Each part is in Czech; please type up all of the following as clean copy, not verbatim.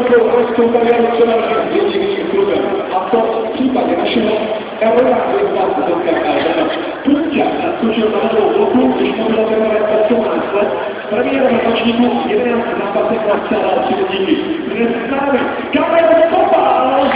velkou obrovskou kariéru třeba větším klubem. A to v případě našeho Euroleague Punťa naskočil na novou bloku, když mu bylo teprve 18 let. Premiéra na ročníku 11 zápasech na celé 3 díky. Dnes s námi Kamil Kopal!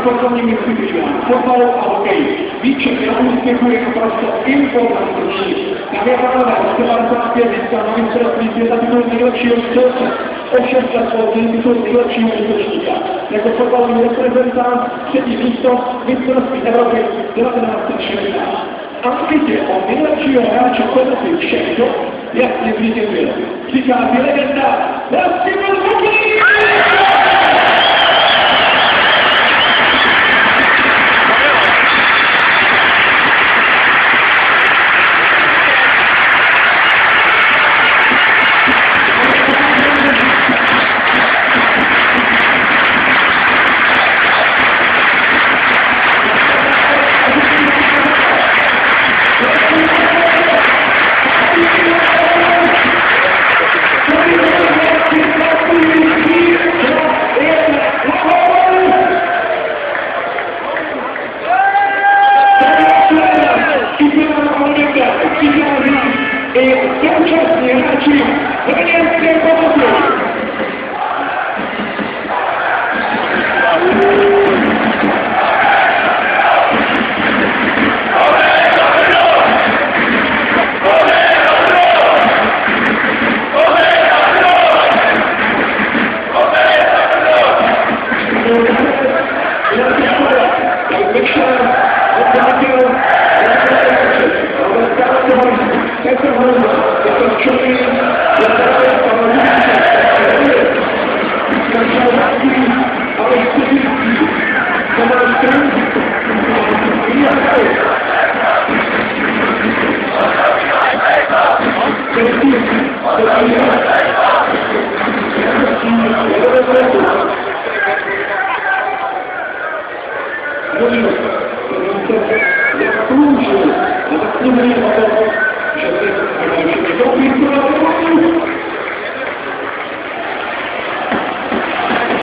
Sportovním institucím, fotbalu a hokeji. Výčet na úspěchu je naprosto informační. Na Větnamové 95 získal na mistrovství světa titul nejlepšího střelce, o 6 let později titul nejlepšího útočníka. Jako fotbalový reprezentant třetí místo mistrovství Evropy 1960. Anketě o nejlepšího hráče planety všech dob jasně zvítězil. Přichází legenda Vlastimil Vukín! Jak průžil, a tak to není o tom, že se